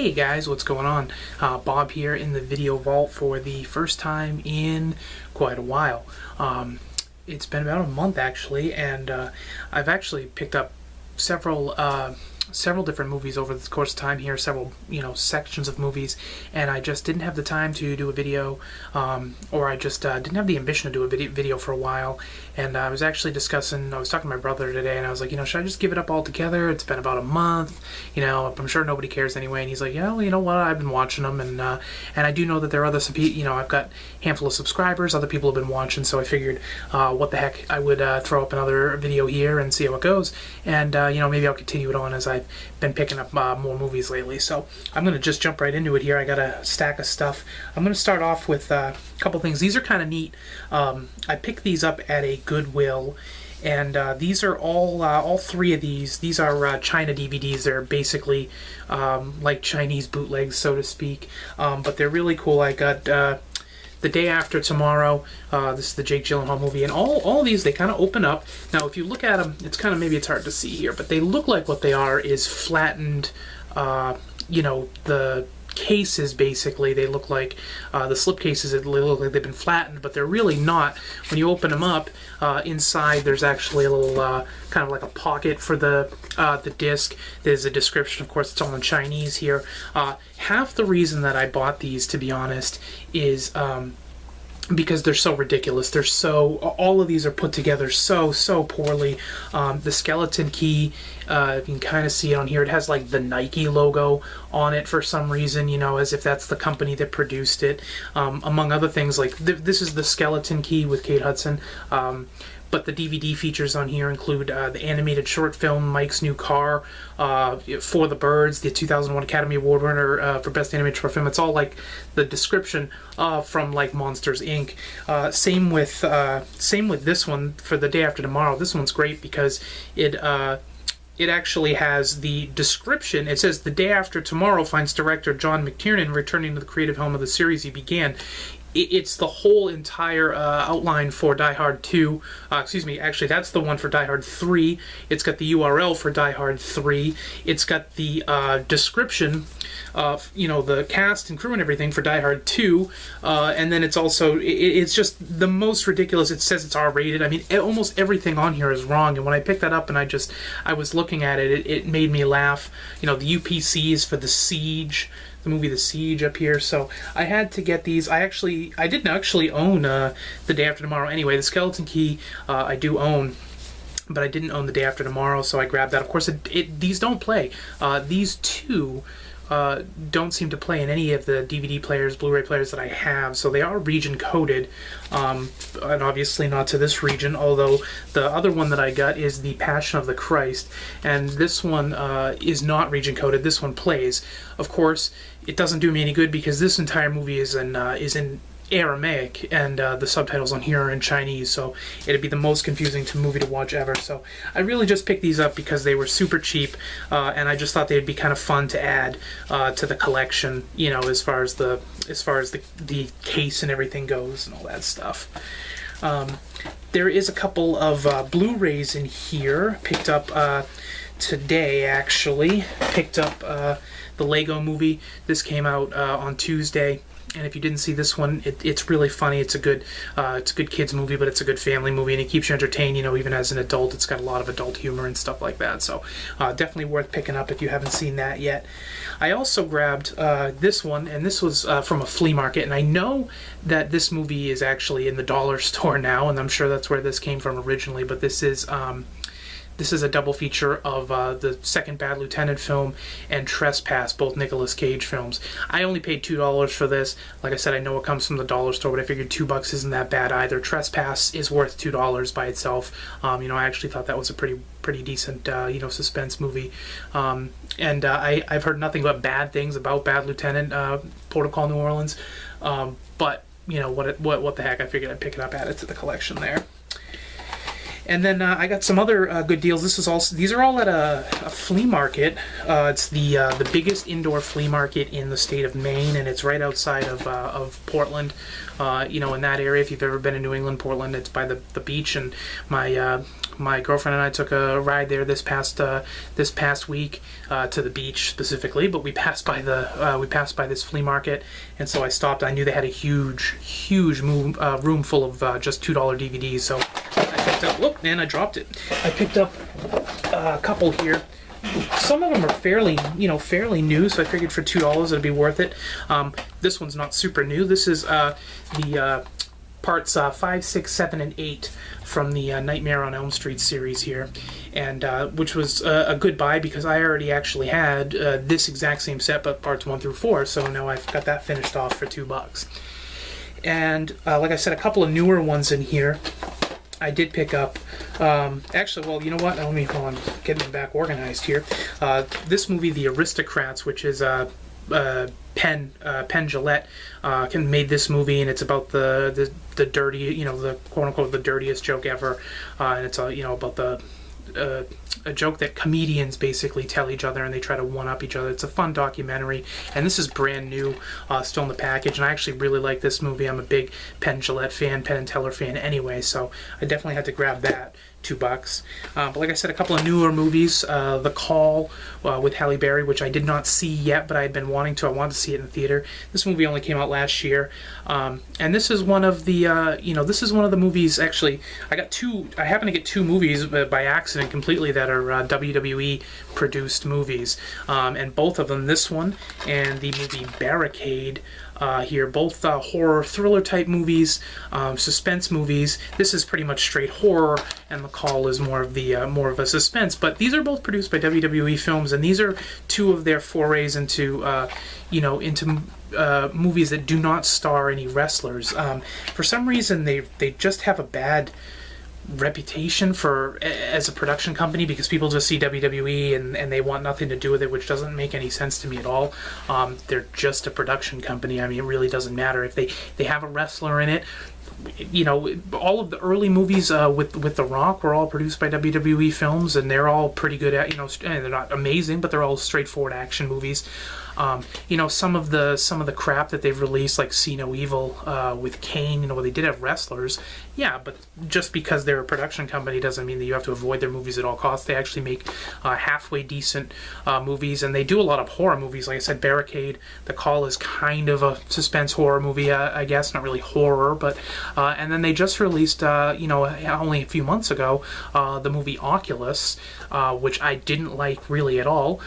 Hey guys, what's going on? Bob here in the video vault for the first time in quite a while. It's been about a month actually, and I've actually picked up several different movies over the course of time here, several sections of movies, and I just didn't have the time to do a video, or I just didn't have the ambition to do a video for a while. And I was actually I was talking to my brother today, and I was like, should I just give it up altogether? It's been about a month, I'm sure nobody cares anyway. And he's like, yeah, well, you know what, I've been watching them, and I do know that there are other I've got a handful of subscribers, other people have been watching, so I figured what the heck, I would throw up another video here and see how it goes, and maybe I'll continue it on as I've been picking up more movies lately. So I'm going to just jump right into it here. I got a stack of stuff. I'm going to start off with a couple things. These are kind of neat. I picked these up at a Goodwill, and these are all three of these. These are China DVDs. They're basically like Chinese bootlegs, so to speak, but they're really cool. I got The Day After Tomorrow. This is the Jake Gyllenhaal movie, and all these, they kind of open up. Now, if you look at them, maybe it's hard to see here, but they look like what they are is flattened. The cases, basically, they look like the slip cases. They look like they've been flattened, but they're really not. When you open them up, inside there's actually a little kind of like a pocket for the disc. There's a description, of course. It's all in Chinese here. Half the reason that I bought these, to be honest, is because they're so ridiculous. All of these are put together so poorly. The skeleton key, you can kind of see it on here. It has like the Nike logo on it for some reason, as if that's the company that produced it. Among other things, like this is the skeleton key with Kate Hudson. But the DVD features on here include the animated short film Mike's New Car, For the Birds, the 2001 Academy Award winner for Best Animated Short Film. It's all like the description from like Monsters Inc. Same with this one for The Day After Tomorrow. This one's great because it actually has the description. It says, "The Day After Tomorrow finds director John McTiernan returning to the creative helm of the series he began." It's the whole entire outline for Die Hard 2. Actually, that's the one for Die Hard 3. It's got the URL for Die Hard 3. It's got the description of, the cast and crew and everything for Die Hard 2. And then it's also, it's just the most ridiculous. It says it's R-rated. I mean, almost everything on here is wrong. And when I picked that up and I was looking at it, it made me laugh. The UPC is for The Siege. The movie The Siege up here, so I had to get these. I didn't actually own The Day After Tomorrow anyway. The Skeleton Key I do own, but I didn't own The Day After Tomorrow, so I grabbed that. Of course, these don't play. These two don't seem to play in any of the DVD players, Blu-ray players that I have, so they are region coded, and obviously not to this region, although the other one that I got is The Passion of the Christ, and this one is not region coded. This one plays. Of course, it doesn't do me any good because this entire movie is in Aramaic, and the subtitles on here are in Chinese, so it'd be the most confusing movie to watch ever. So I really just picked these up because they were super cheap, and I just thought they'd be kind of fun to add to the collection, as far as the case and everything goes and all that stuff. There is a couple of Blu-rays in here. Picked up today, actually. Picked up the Lego Movie. This came out on Tuesday. And if you didn't see this one, it's really funny. It's a good kids movie, but it's a good family movie, and it keeps you entertained. Even as an adult, it's got a lot of adult humor and stuff like that. So definitely worth picking up if you haven't seen that yet. I also grabbed this one, and this was from a flea market. And I know that this movie is actually in the dollar store now, and I'm sure that's where this came from originally. But this is a double feature of the second Bad Lieutenant film and Trespass, both Nicolas Cage films. I only paid $2 for this. Like I said, I know it comes from the dollar store, but I figured $2 isn't that bad either. Trespass is worth $2 by itself. I actually thought that was a pretty decent, suspense movie. And I've heard nothing but bad things about Bad Lieutenant, Protocol New Orleans. But what the heck? I figured I'd pick it up, add it to the collection there. And then I got some other good deals. These are all at a flea market. It's the biggest indoor flea market in the state of Maine, and it's right outside of Portland. You know, in that area, if you've ever been in New England, Portland, it's by the beach. And my girlfriend and I took a ride there this past week to the beach specifically. But we passed by this flea market, and so I stopped. I knew they had a huge room full of just $2 DVDs. So I picked up. Whoop, man! I dropped it. I picked up a couple here. Some of them are fairly new, so I figured for $2 it'd be worth it. This one's not super new. This is the parts 5, 6, 7, and 8 from the Nightmare on Elm Street series here, and which was a good buy because I already actually had this exact same set, but parts 1 through 4. So now I've got that finished off for $2. And like I said, a couple of newer ones in here. I did pick up, actually, well, you know what, let me, while I'm getting them back organized here, this movie, The Aristocrats, which is Penn Jillette made this movie, and it's about the dirty, you know, the quote-unquote the dirtiest joke ever, and it's, you know, about a joke that comedians basically tell each other, and they try to one-up each other. It's a fun documentary, and this is brand new, still in the package, and I actually really like this movie. I'm a big Penn Jillette fan, Penn and Teller fan anyway, so I definitely had to grab that. $2. But like I said, a couple of newer movies. The Call with Halle Berry, which I did not see yet, but I had been wanting to. I wanted to see it in the theater. This movie only came out last year, and this is one of the this is one of the movies. Actually, I happened to get 2 movies by accident completely that are WWE produced movies, and both of them, this one and the movie Barricade. Here, both horror thriller type movies, suspense movies. This is pretty much straight horror, and The Call is more of a suspense. But these are both produced by WWE Films, and these are 2 of their forays into movies that do not star any wrestlers. For some reason, they just have a bad reputation as a production company because people just see WWE and they want nothing to do with it, which doesn't make any sense to me at all. They're just a production company. I mean, it really doesn't matter if they have a wrestler in it. You know, all of the early movies with The Rock were all produced by WWE Films, and they're all pretty good at, you know, they're not amazing, but they're all straightforward action movies. You know, some of the crap that they've released, like See No Evil with Kane, you know, where they did have wrestlers. Yeah, but just because they're a production company doesn't mean that you have to avoid their movies at all costs. They actually make halfway decent movies, and they do a lot of horror movies. Like I said, Barricade, The Call is kind of a suspense horror movie, I guess, not really horror, but and then they just released, you know, only a few months ago, the movie Oculus, which I didn't like really at all,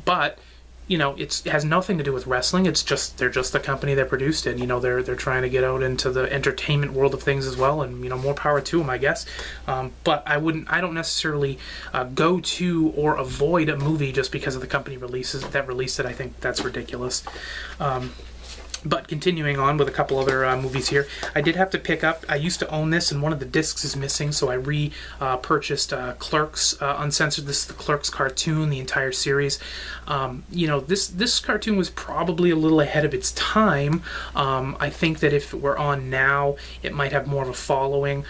but you know, it has nothing to do with wrestling. It's just they're just the company that produced it. You know, they're trying to get out into the entertainment world of things as well, and you know, more power to them, I guess. But I don't necessarily go to or avoid a movie just because of the company released it. I think that's ridiculous. But continuing on with a couple other movies here, I did have to pick up, I used to own this and one of the discs is missing, so I purchased Clerks Uncensored. This is the Clerks cartoon, the entire series. You know, this cartoon was probably a little ahead of its time. I think that if it were on now, it might have more of a following.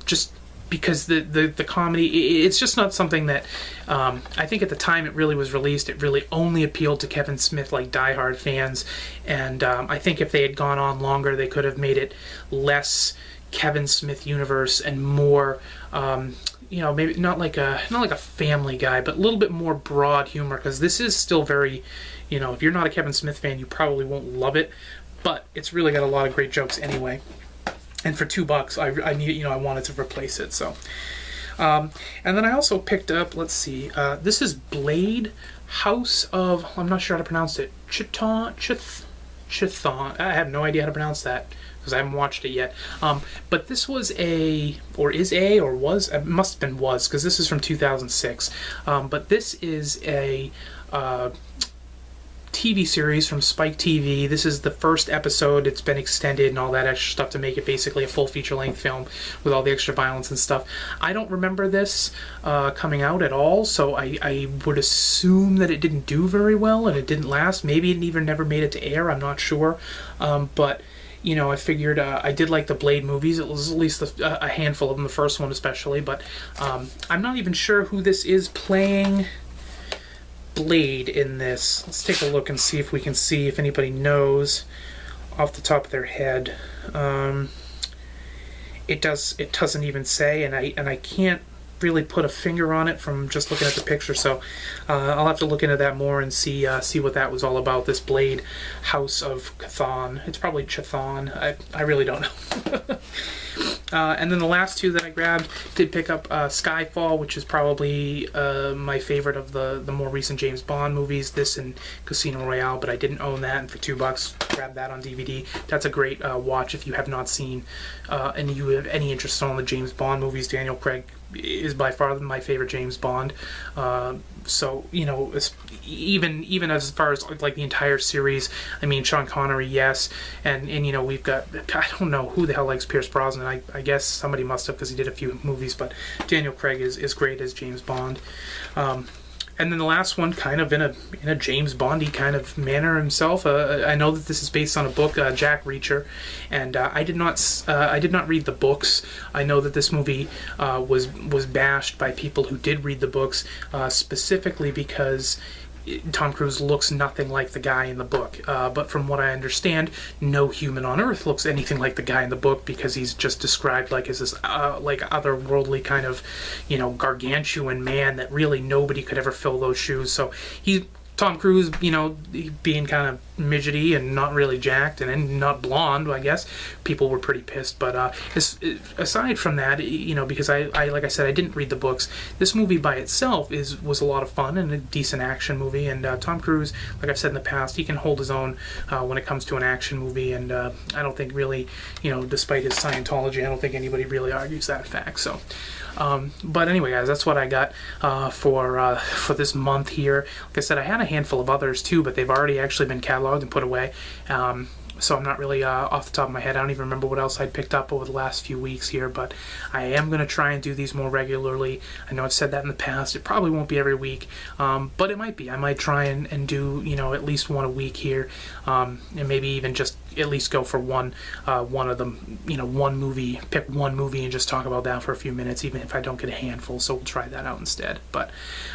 Just because the comedy, it's just not something that I think at the time it really was released, it really only appealed to Kevin Smith, like diehard fans, and I think if they had gone on longer, they could have made it less Kevin Smith universe and more, you know, maybe not like a Family Guy, but a little bit more broad humor, because this is still very, you know, if you're not a Kevin Smith fan, you probably won't love it, but it's really got a lot of great jokes anyway. And for $2, I needed, you know, I wanted to replace it. So, and then I also picked up. Let's see. This is Blade, House of. I'm not sure how to pronounce it. Chithon. I have no idea how to pronounce that because I haven't watched it yet. But this was it must have been because this is from 2006. But this is a TV series from Spike TV. This is the first episode. It's been extended and all that extra stuff to make it basically a full feature-length film with all the extra violence and stuff. I don't remember this coming out at all, so I would assume that it didn't do very well and it didn't last. Maybe it even never made it to air. I'm not sure. But you know, I figured I did like the Blade movies. It was at least a handful of them, the first one especially. But I'm not even sure who this is playing Blade in this. Let's take a look and see if we can see if anybody knows off the top of their head. It doesn't even say, and I can't really put a finger on it from just looking at the picture. So I'll have to look into that more and see what that was all about. This Blade House of Chthon. It's probably Chthon. I really don't know. And then the last two that I grabbed did pick up Skyfall, which is probably my favorite of the more recent James Bond movies. This and Casino Royale, but I didn't own that, and for $2, grabbed that on DVD. That's a great watch if you have not seen and you have any interest in all the James Bond movies. Daniel Craig is by far my favorite James Bond. So, you know, even as far as like the entire series, I mean, Sean Connery, yes, and you know, we've got, I don't know who the hell likes Pierce Brosnan. I guess somebody must have, because he did a few movies, but Daniel Craig is great as James Bond. And then the last one, kind of in a James Bondy kind of manner himself. I know that this is based on a book, Jack Reacher, and I did not read the books. I know that this movie was bashed by people who did read the books, specifically because Tom Cruise looks nothing like the guy in the book. But from what I understand, no human on Earth looks anything like the guy in the book, because he's just described like as this like otherworldly kind of, you know, gargantuan man that really nobody could ever fill those shoes. So Tom Cruise, you know, being kind of midgety and not really jacked and not blonde, I guess, people were pretty pissed. But aside from that, you know, because I like I said, I didn't read the books. This movie by itself was a lot of fun and a decent action movie. And Tom Cruise, like I've said in the past, he can hold his own when it comes to an action movie. And I don't think really, you know, despite his Scientology, I don't think anybody really argues that fact. So. But anyway, guys, that's what I got for this month here. Like I said, I had a handful of others too, but they've already actually been cataloged and put away. So I'm not really off the top of my head. I don't even remember what else I'd picked up over the last few weeks here, but I am going to try and do these more regularly. I know I've said that in the past. It probably won't be every week, but it might be. I might try and do, you know, at least one a week here, and maybe even just at least go for one of them, you know, one movie, pick one movie and just talk about that for a few minutes, even if I don't get a handful. So we'll try that out instead. But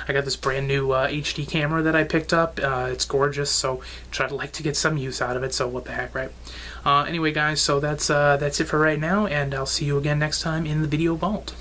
I got this brand new HD camera that I picked up. It's gorgeous, so try to like to get some use out of it. So what the heck, right? Anyway, guys, so that's it for right now, and I'll see you again next time in the video vault.